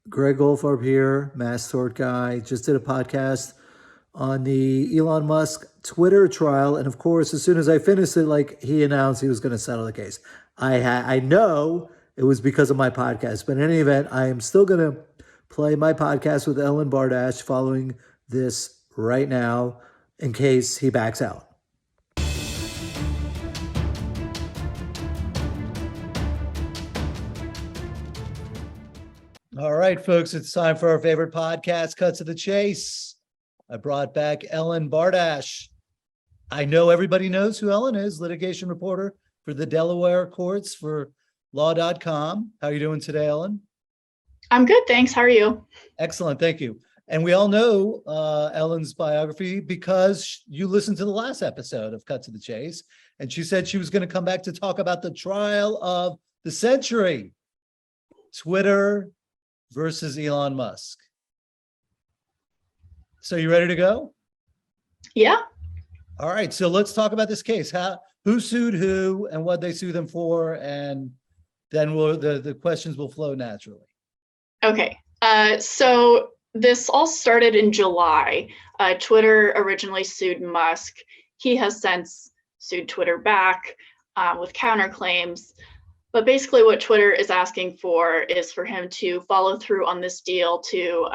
Greg Goldfarb here, Mass Tort Guy. Just did a podcast on the Elon Musk Twitter trial, and of course, as soon as I finished it, like he announced he was going to settle the case. I know it was because of my podcast, but in any event, I am still going to play my podcast with Ellen Bardash following this right now in case he backs out. All right, folks, it's time for our favorite podcast, Cut to the Chase. I brought back Ellen Bardash. I know everybody knows who Ellen is, litigation reporter for the Delaware courts for law.com. How are you doing today, Ellen? I'm good, thanks. How are you? Excellent, thank you. And we all know Ellen's biography because you listened to the last episode of Cut to the Chase, and she said she was going to come back to talk about the trial of the century, Twitter versus Elon Musk. So you ready to go? Yeah. All right. So let's talk about this case. Who sued who and what they sued them for, and then the questions will flow naturally. Okay. So this all started in July. Twitter originally sued Musk. He has since sued Twitter back with counterclaims. But basically what Twitter is asking for is for him to follow through on this deal to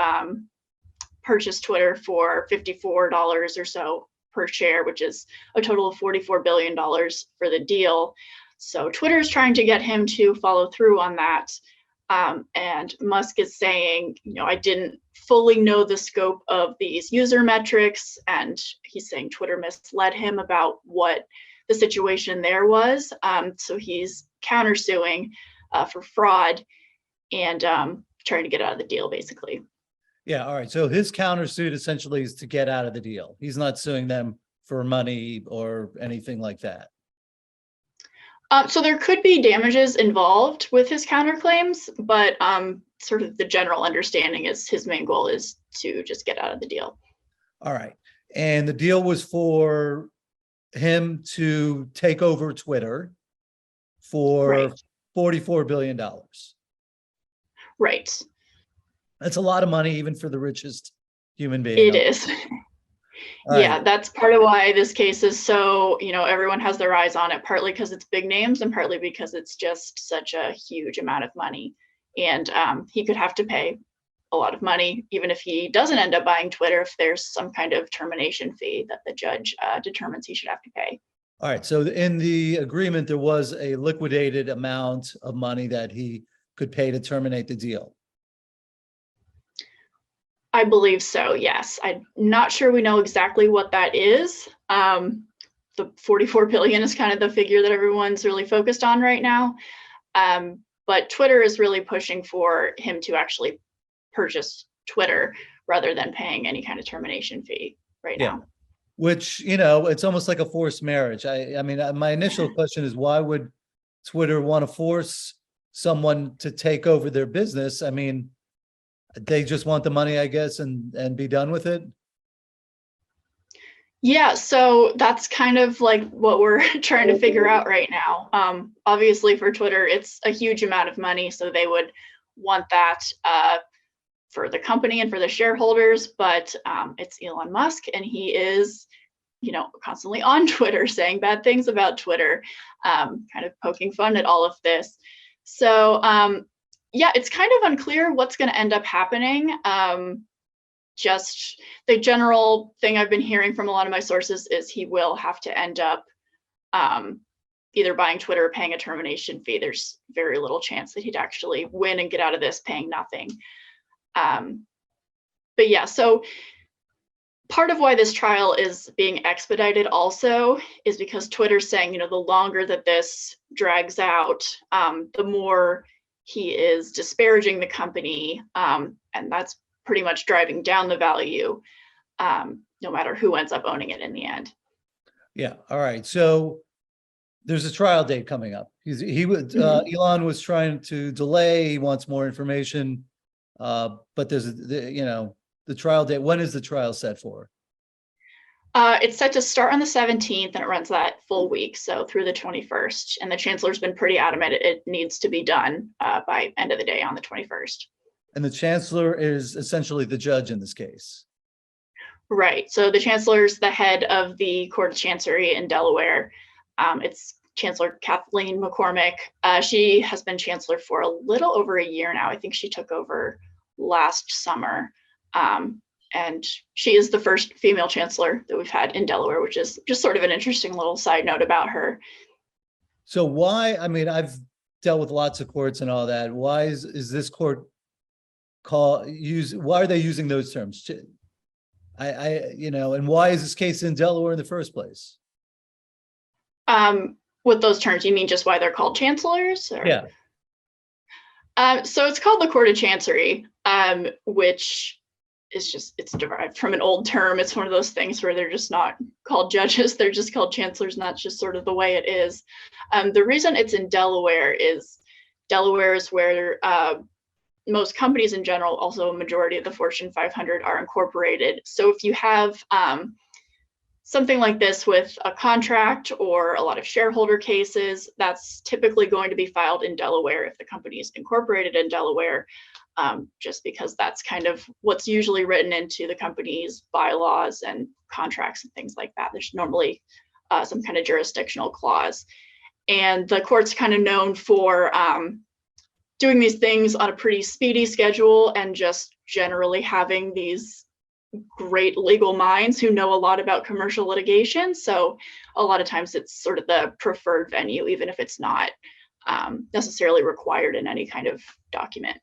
purchase Twitter for $54 or so per share, which is a total of $44 billion for the deal. So Twitter is trying to get him to follow through on that. And Musk is saying, I didn't fully know the scope of these user metrics. And he's saying Twitter misled him about what the situation there was. So he's countersuing for fraud and trying to get out of the deal, basically. Yeah. All right. So his countersuit essentially is to get out of the deal. He's not suing them for money or anything like that. So there could be damages involved with his counterclaims, but sort of the general understanding is his main goal is to just get out of the deal. All right. And the deal was for him to take over Twitter for $44 billion. Right. That's a lot of money, even for the richest human being. It is. Yeah, that's part of why this case is so, everyone has their eyes on it, partly because it's big names and partly because it's just such a huge amount of money. And he could have to pay a lot of money, even if he doesn't end up buying Twitter, if there's some kind of termination fee that the judge determines he should have to pay. All right. So in the agreement, there was a liquidated amount of money that he could pay to terminate the deal. I believe so, yes. I'm not sure we know exactly what that is. The 44 billion is kind of the figure that everyone's really focused on right now. But Twitter is really pushing for him to actually purchase Twitter rather than paying any kind of termination fee right now. Which, it's almost like a forced marriage. I mean, my initial question is, why would Twitter want to force someone to take over their business? I mean, they just want the money, I guess, and be done with it. Yeah, so that's kind of like what we're trying to figure out right now. Obviously for Twitter, it's a huge amount of money, so they would want that for the company and for the shareholders, but it's Elon Musk, and he is, constantly on Twitter saying bad things about Twitter, kind of poking fun at all of this. So yeah, it's kind of unclear what's going to end up happening. Just the general thing I've been hearing from a lot of my sources is he will have to end up either buying Twitter or paying a termination fee. There's very little chance that he'd actually win and get out of this paying nothing. But yeah, so part of why this trial is being expedited also is because Twitter's saying, the longer that this drags out, the more he is disparaging the company, and that's pretty much driving down the value, no matter who ends up owning it in the end. Yeah. All right. So there's a trial date coming up. Elon was trying to delay. He wants more information, but there's the trial date. When is the trial set for? It's set to start on the 17th and it runs that full week, so through the 21st. And the chancellor's been pretty adamant it needs to be done by end of the day on the 21st. And the chancellor is essentially the judge in this case. Right. So the chancellor is the head of the Court of Chancery in Delaware. It's Chancellor Kathleen McCormick. She has been chancellor for a little over a year now. I think she took over last summer. And she is the first female chancellor that we've had in Delaware, which is just sort of an interesting little side note about her. So why, I mean, I've dealt with lots of courts and all that. Why is this court why are they using those terms? And why is this case in Delaware in the first place? With those terms, you mean just why they're called chancellors? Or? Yeah. So it's called the Court of Chancery, which is it's derived from an old term. It's one of those things where they're just not called judges, they're just called chancellors, and that's just sort of the way it is. The reason it's in Delaware is where most companies in general, also a majority of the Fortune 500, are incorporated. So if you have something like this with a contract or a lot of shareholder cases, that's typically going to be filed in Delaware if the company is incorporated in Delaware, just because that's kind of what's usually written into the company's bylaws and contracts and things like that. There's normally some kind of jurisdictional clause. And the court's kind of known for doing these things on a pretty speedy schedule and just generally having these great legal minds who know a lot about commercial litigation. So a lot of times it's sort of the preferred venue, even if it's not necessarily required in any kind of document.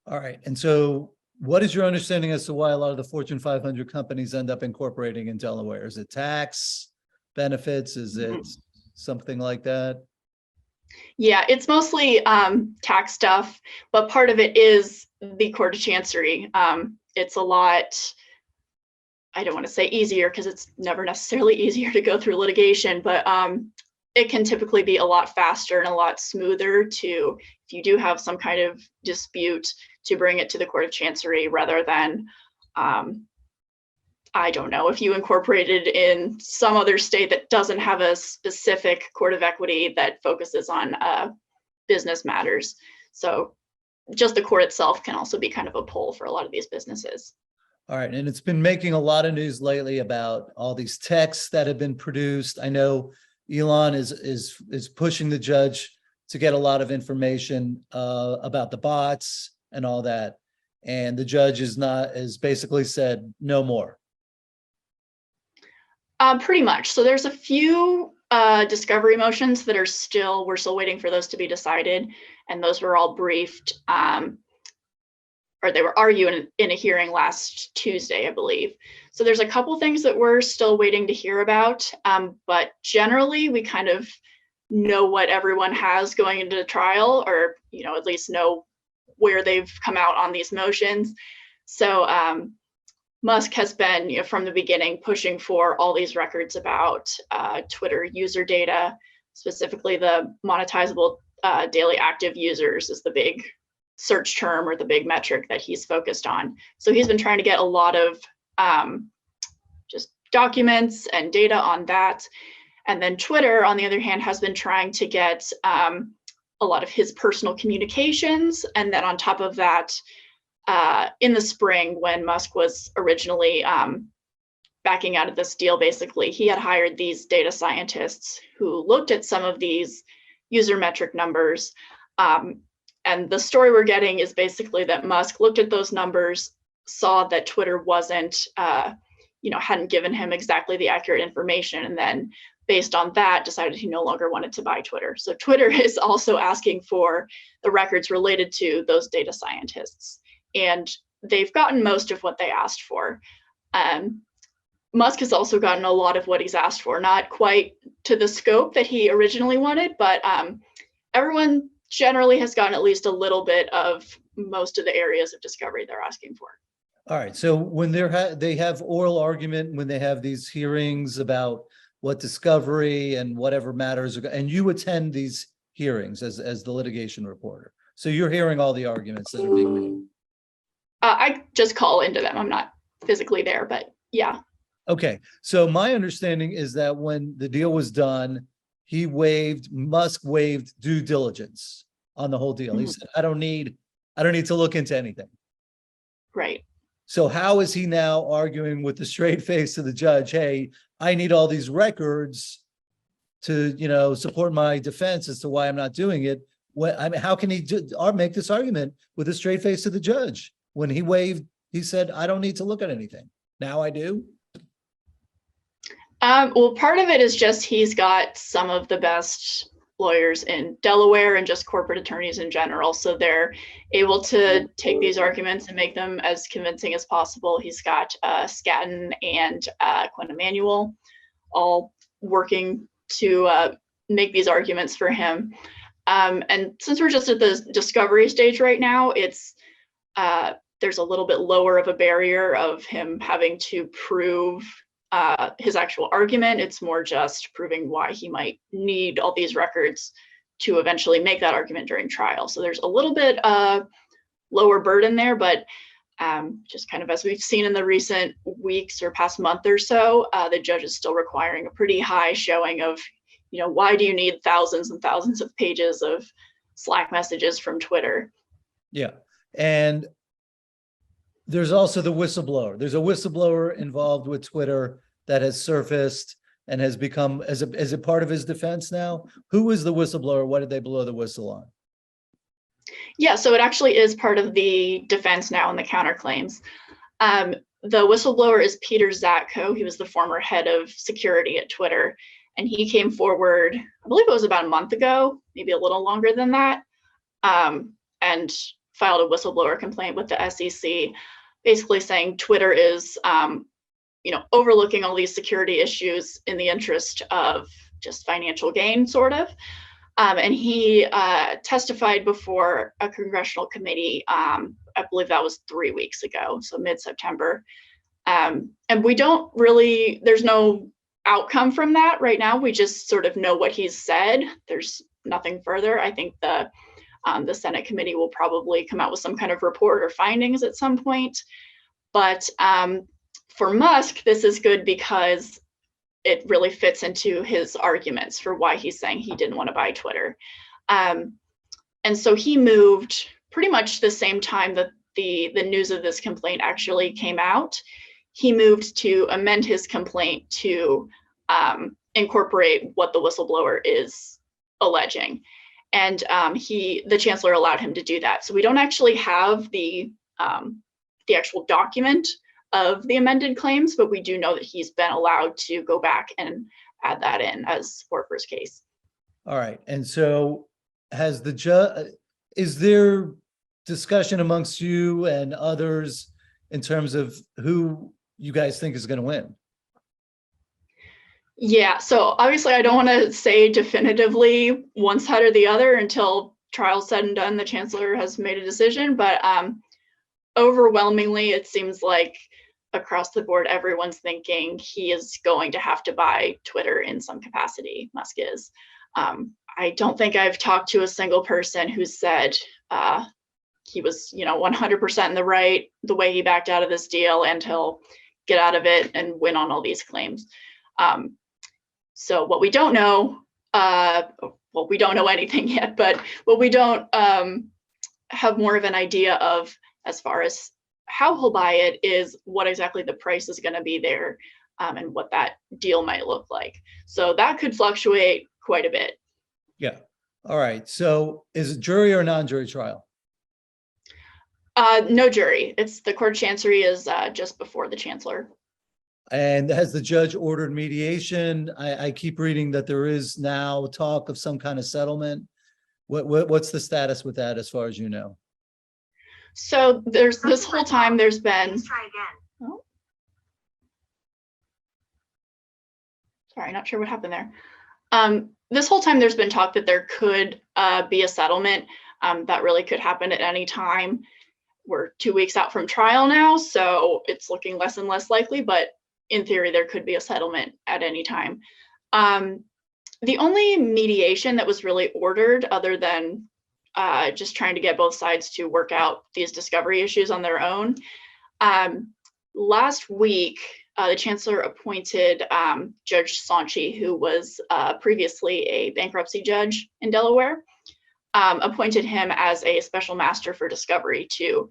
All right. And so what is your understanding as to why a lot of the Fortune 500 companies end up incorporating in Delaware? Is it tax benefits? Is it something like that? Yeah, it's mostly tax stuff, but part of it is the Court of Chancery. It's a lot, I don't want to say easier because it's never necessarily easier to go through litigation, but it can typically be a lot faster and a lot smoother to, if you do have some kind of dispute, to bring it to the Court of Chancery rather than, I don't know, if you incorporated in some other state that doesn't have a specific court of equity that focuses on business matters. So just the court itself can also be kind of a pull for a lot of these businesses. All right. And it's been making a lot of news lately about all these texts that have been produced. I know Elon is pushing the judge to get a lot of information about the bots and all that. And the judge is basically said no more. Pretty much. So there's a few discovery motions that we're still waiting for those to be decided. And those were all briefed, or they were argued in a hearing last Tuesday, I believe. So there's a couple things that we're still waiting to hear about. But generally, we kind of know what everyone has going into the trial, or, at least know where they've come out on these motions. So Musk has been, from the beginning, pushing for all these records about Twitter user data, specifically the monetizable daily active users is the big search term or the big metric that he's focused on. So he's been trying to get a lot of just documents and data on that. And then Twitter, on the other hand, has been trying to get a lot of his personal communications. And then on top of that, in the spring, when Musk was originally backing out of this deal, basically, he had hired these data scientists who looked at some of these user metric numbers. And the story we're getting is basically that Musk looked at those numbers, saw that Twitter wasn't, hadn't given him exactly the accurate information, and then based on that, decided he no longer wanted to buy Twitter. So Twitter is also asking for the records related to those data scientists. And they've gotten most of what they asked for. Musk has also gotten a lot of what he's asked for, not quite to the scope that he originally wanted, but everyone generally has gotten at least a little bit of most of the areas of discovery they're asking for. All right. So when they have oral argument, when they have these hearings about what discovery and whatever matters, and you attend these hearings as the litigation reporter. So you're hearing all the arguments that are being made. I just call into them. I'm not physically there, but yeah. Okay. So my understanding is that when the deal was done, Musk waived due diligence on the whole deal. He said, I don't need I don't need to look into anything. Right. So how is he now arguing with the straight face to the judge? Hey, I need all these records to, support my defense as to why I'm not doing it. How can he make this argument with a straight face to the judge when he said, I don't need to look at anything. Now I do. Well, part of it is just he's got some of the best lawyers in Delaware and just corporate attorneys in general. So they're able to take these arguments and make them as convincing as possible. He's got Scadden and Quinn Emanuel all working to make these arguments for him. And since we're just at the discovery stage right now, it's there's a little bit lower of a barrier of him having to prove his actual argument. It's more just proving why he might need all these records to eventually make that argument during trial. So there's a little bit lower burden there, but just kind of as we've seen in the recent weeks or past month or so, the judge is still requiring a pretty high showing of, why do you need thousands and thousands of pages of Slack messages from Twitter? Yeah. And there's also the whistleblower. There's a whistleblower involved with Twitter that has surfaced and has become as a part of his defense now. Who is the whistleblower? What did they blow the whistle on? Yeah, so it actually is part of the defense now in the counterclaims. The whistleblower is Peter Zatko. He was the former head of security at Twitter. And he came forward, I believe it was about a month ago, maybe a little longer than that, and filed a whistleblower complaint with the SEC, basically saying Twitter is, overlooking all these security issues in the interest of just financial gain, sort of. And he testified before a congressional committee, I believe that was 3 weeks ago, so mid-September. And we don't really, there's no outcome from that right now. We just sort of know what he's said. There's nothing further. I think the Senate committee will probably come out with some kind of report or findings at some point. But for Musk, this is good because it really fits into his arguments for why he's saying he didn't want to buy Twitter. And so he moved pretty much the same time that the news of this complaint actually came out. He moved to amend his complaint to incorporate what the whistleblower is alleging. And the chancellor allowed him to do that. So we don't actually have the actual document of the amended claims, but we do know that he's been allowed to go back and add that in as support for his case. All right. And so has the judge, is there discussion amongst you and others in terms of who you guys think is going to win? Yeah, so obviously I don't want to say definitively one side or the other until trial's said and done, the chancellor has made a decision, but overwhelmingly it seems like across the board everyone's thinking he is going to have to buy Twitter in some capacity. Musk is. I don't think I've talked to a single person who said he was 100% in the right the way he backed out of this deal, and he'll get out of it and win on all these claims. So what we don't know, we don't know anything yet, but what we don't have more of an idea of as far as how he'll buy it is what exactly the price is going to be there, and what that deal might look like. So that could fluctuate quite a bit. Yeah. All right. So is it jury or non-jury trial? No jury. It's the court of chancery is just before the chancellor. And has the judge ordered mediation? I keep reading that there is now talk of some kind of settlement. What's the status with that as far as you know? So there's this whole time there's been. Please try again. Oh. Sorry, not sure what happened there. This whole time there's been talk that there could be a settlement. That really could happen at any time. We're 2 weeks out from trial now, so it's looking less and less likely, but in theory, there could be a settlement at any time. The only mediation that was really ordered, other than just trying to get both sides to work out these discovery issues on their own, last week, the chancellor appointed Judge Sanchi, who was previously a bankruptcy judge in Delaware. appointed him as a special master for discovery to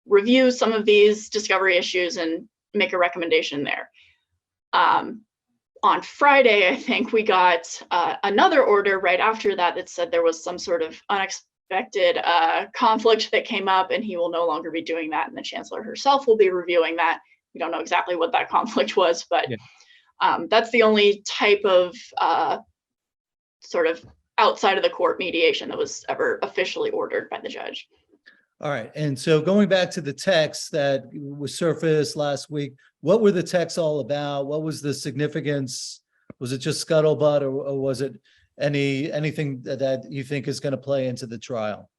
review some of these discovery issues and make a recommendation there. On Friday, I think we got another order right after that that said there was some sort of unexpected conflict that came up, and he will no longer be doing that, and the chancellor herself will be reviewing that. We don't know exactly what that conflict was, but that's the only type of sort of outside of the court mediation that was ever officially ordered by the judge. All right. And so going back to the text that was surfaced last week, what were the texts all about? What was the significance? Was it just scuttlebutt, or was it anything that you think is going to play into the trial?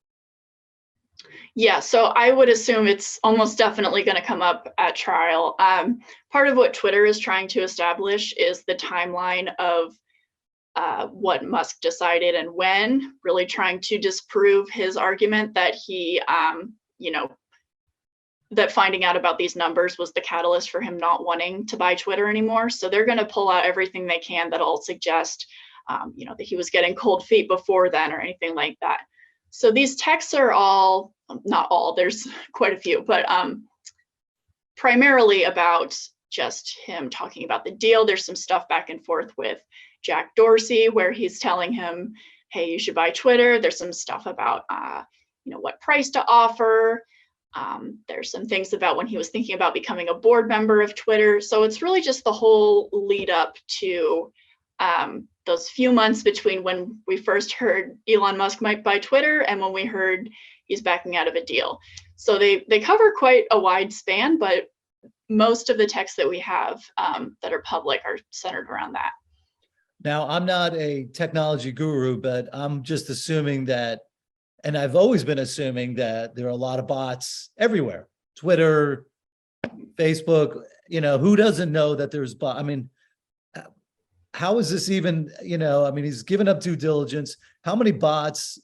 Yeah, so I would assume it's almost definitely going to come up at trial. Part of what Twitter is trying to establish is the timeline of what Musk decided and when, really trying to disprove his argument that he, that finding out about these numbers was the catalyst for him not wanting to buy Twitter anymore. So they're going to pull out everything they can that'll suggest, that he was getting cold feet before then or anything like that. So these texts are all, not all, there's quite a few, but primarily about just him talking about the deal. There's some stuff back and forth with Jack Dorsey where he's telling him, hey, you should buy Twitter. There's some stuff about, what price to offer. There's some things about when he was thinking about becoming a board member of Twitter. So it's really just the whole lead up to those few months between when we first heard Elon Musk might buy Twitter and when we heard he's backing out of a deal. So they cover quite a wide span, but most of the texts that we have that are public are centered around that. Now, I'm not a technology guru, but I'm just assuming that, and I've always been assuming that there are a lot of bots everywhere. Twitter, Facebook, who doesn't know that there's bots? I mean, how is this even, he's given up due diligence. How many bots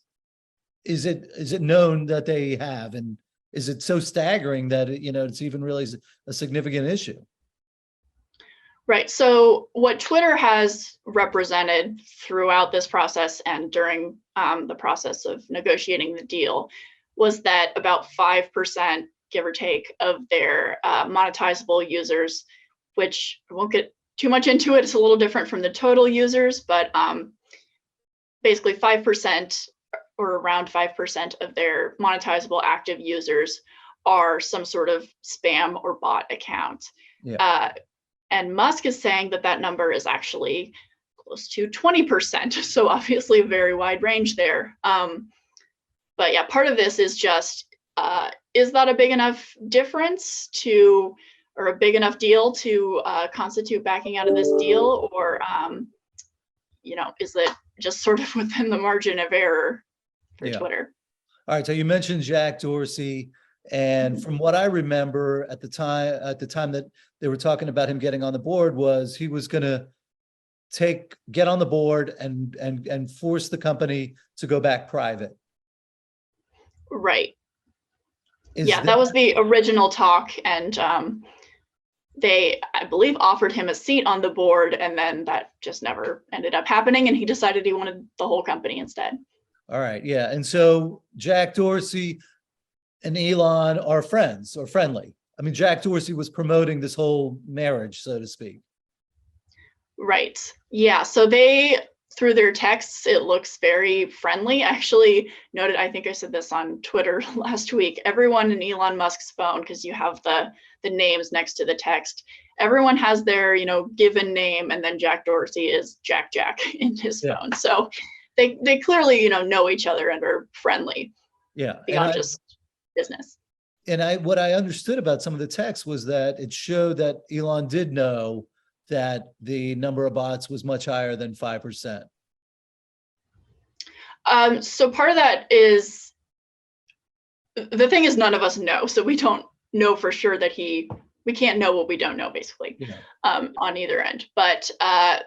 is it known that they have? And is it so staggering that, it's even really a significant issue? Right. So what Twitter has represented throughout this process and during the process of negotiating the deal was that about 5%, give or take, of their monetizable users, which I won't get too much into it. It's a little different from the total users, but basically 5% or around 5% of their monetizable active users are some sort of spam or bot account. Yeah. And Musk is saying that that number is actually close to 20%. So obviously a very wide range there. But yeah, part of this is just, is that a big enough difference or a big enough deal to constitute backing out of this deal? Or, is it just sort of within the margin of error for Twitter? All right. So you mentioned Jack Dorsey. And from what I remember at the time that they were talking about him getting on the board, was he was going to get on the board and force the company to go back private. Right. That was the original talk. And they, I believe, offered him a seat on the board, and then that just never ended up happening. And he decided he wanted the whole company instead. All right. Yeah. And so Jack Dorsey and Elon are friends or friendly. I mean, Jack Dorsey was promoting this whole marriage, so to speak. Right. Yeah. So through their texts, it looks very friendly. I actually noted, I think I said this on Twitter last week, everyone in Elon Musk's phone, because you have the names next to the text, everyone has their, given name, and then Jack Dorsey is Jack in his phone. So they clearly, know each other and are friendly. Yeah. Beyond just business. And what I understood about some of the text was that it showed that Elon did know that the number of bots was much higher than 5%. So part of that is, the thing is, none of us know. So we don't know for sure that we can't know what we don't know, basically, on either end. But I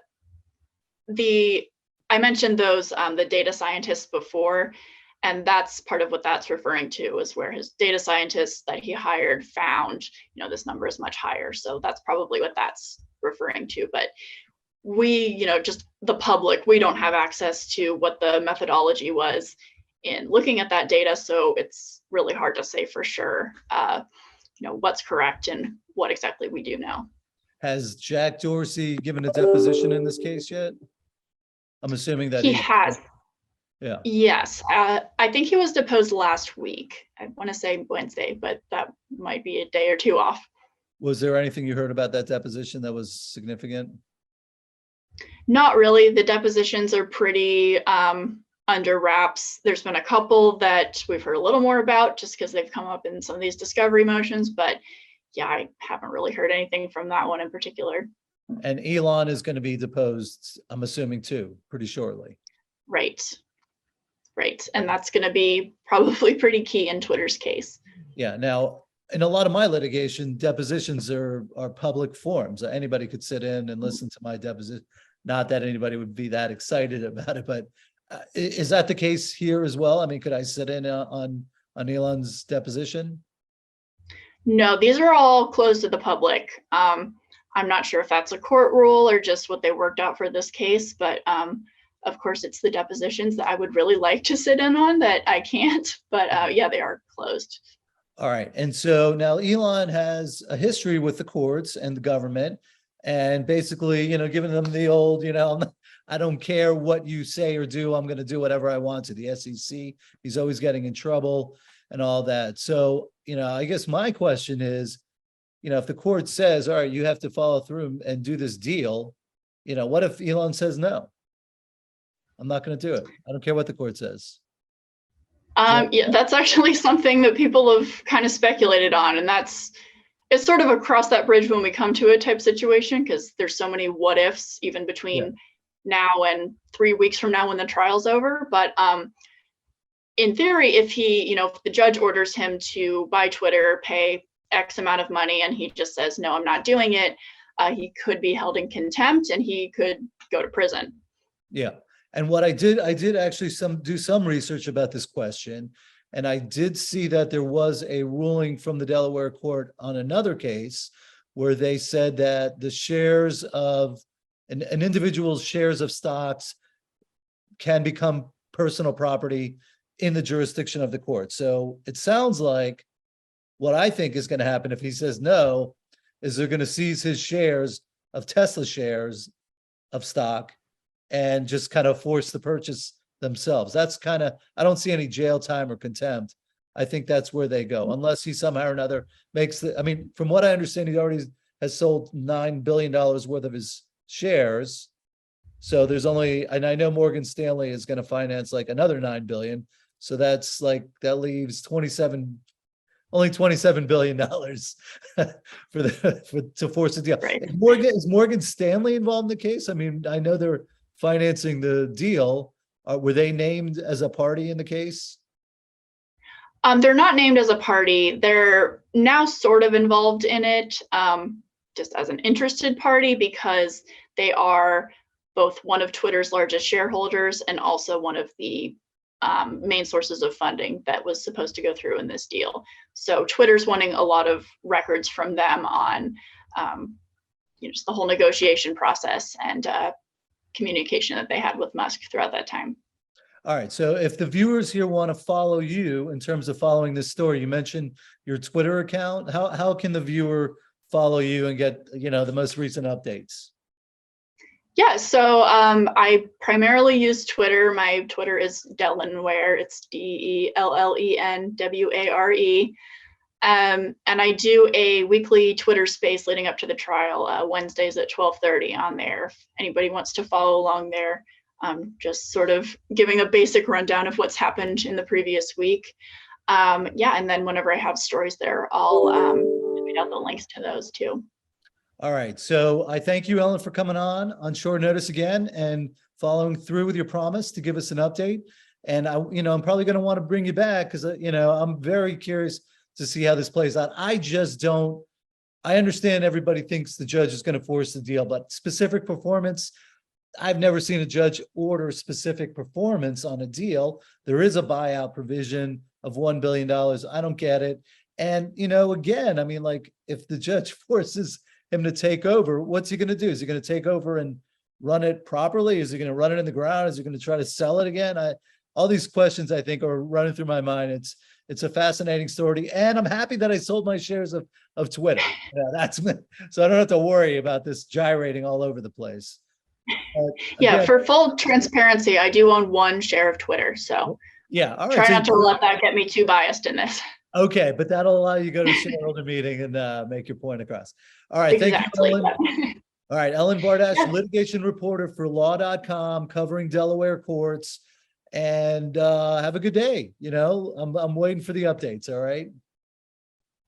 mentioned those, the data scientists before, and that's part of what that's referring to, is where his data scientists that he hired found, this number is much higher. So that's probably what that's referring to. But we, just the public, we don't have access to what the methodology was in looking at that data. So it's really hard to say for sure, what's correct and what exactly we do know. Has Jack Dorsey given a deposition in this case yet? I'm assuming that He has. Yeah. Yes. I think he was deposed last week. I want to say Wednesday, but that might be a day or two off. Was there anything you heard about that deposition that was significant? Not really. The depositions are pretty under wraps. There's been a couple that we've heard a little more about just because they've come up in some of these discovery motions, but yeah, I haven't really heard anything from that one in particular. And Elon is going to be deposed, I'm assuming too, pretty shortly. Right. Right. And that's going to be probably pretty key in Twitter's case. Yeah. Now, in a lot of my litigation, depositions are public forums. Anybody could sit in and listen to my deposition. Not that anybody would be that excited about it, but is that the case here as well? I mean, could I sit in on Elon's deposition? No, these are all closed to the public. I'm not sure if that's a court rule or just what they worked out for this case, but of course, it's the depositions that I would really like to sit in on that I can't, but yeah, they are closed. All right. And so now Elon has a history with the courts and the government, and basically, giving them the old, I don't care what you say or do, I'm going to do whatever I want to the SEC. He's always getting in trouble and all that. So, I guess my question is, if the court says, all right, you have to follow through and do this deal, what if Elon says no? I'm not going to do it. I don't care what the court says. Yeah, that's actually something that people have kind of speculated on, and it's sort of across that bridge when we come to a type situation, because there's so many what ifs even between now and 3 weeks from now when the trial's over. But in theory, if if the judge orders him to buy Twitter, pay X amount of money, and he just says, no, I'm not doing it, he could be held in contempt and he could go to prison. Yeah. And what I did actually do some research about this question. And I did see that there was a ruling from the Delaware court on another case where they said that the shares of an individual's shares of stocks can become personal property in the jurisdiction of the court. So it sounds like what I think is going to happen if he says no, is they're going to seize his shares of Tesla shares of stock and just kind of force the purchase themselves. That's kind of, I don't see any jail time or contempt. I think that's where they go, unless he somehow or another makes from what I understand, he already has sold $9 billion worth of his shares. So there's only, and I know Morgan Stanley is going to finance like another 9 billion. So that's like, that leaves only $27 billion to force a deal. Right. Is Morgan Stanley involved in the case? I mean, I know they're financing the deal. Were they named as a party in the case? They're not named as a party. They're now sort of involved in it, just as an interested party, because they are both one of Twitter's largest shareholders and also one of the main sources of funding that was supposed to go through in this deal. So Twitter's wanting a lot of records from them on just the whole negotiation process and communication that they had with Musk throughout that time. All right. So if the viewers here want to follow you in terms of following this story, you mentioned your Twitter account. How can the viewer follow you and get, the most recent updates? Yeah, so I primarily use Twitter. My Twitter is Dellenware. It's DELLENWARE. And I do a weekly Twitter space leading up to the trial, Wednesdays at 12:30 on there. If anybody wants to follow along there, just sort of giving a basic rundown of what's happened in the previous week. Yeah, and then whenever I have stories there, I'll tweet out the links to those too. All right. So I thank you, Ellen, for coming on short notice again and following through with your promise to give us an update. And I'm probably going to want to bring you back because, I'm very curious to see how this plays out. I understand everybody thinks the judge is going to force the deal, but specific performance, I've never seen a judge order specific performance on a deal. There is a buyout provision of $1 billion. I don't get it. And, again, if the judge forces him to take over, what's he going to do? Is he going to take over and run it properly? Is he going to run it in the ground? Is he going to try to sell it again? all these questions I think are running through my mind. It's a fascinating story, and I'm happy that I sold my shares of Twitter. Yeah, that's so I don't have to worry about this gyrating all over the place. Yeah, Again, for full transparency, I do own 1 share of Twitter, so yeah, all right. try So not to let that get me too biased in this. okay, but that'll allow you to go to shareholder meeting and make your point across. All right, thank you, Exactly. Ellen. All right, Ellen Bardash, Yeah. litigation reporter for law.com, covering Delaware courts. And have a good day. You know, I'm waiting for the updates. All right.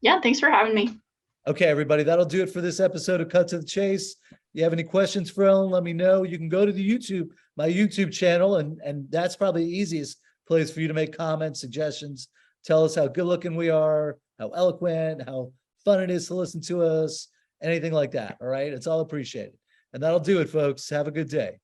Yeah, thanks for having me. Okay, everybody, that'll do it for this episode of Cut to the Chase. You have any questions for Ellen, let me know. You can go to the my YouTube channel, and that's probably the easiest place for you to make comments, suggestions, tell us how good looking we are, how eloquent, how fun it is to listen to us, anything like that. All right. It's all appreciated. And that'll do it, folks. Have a good day.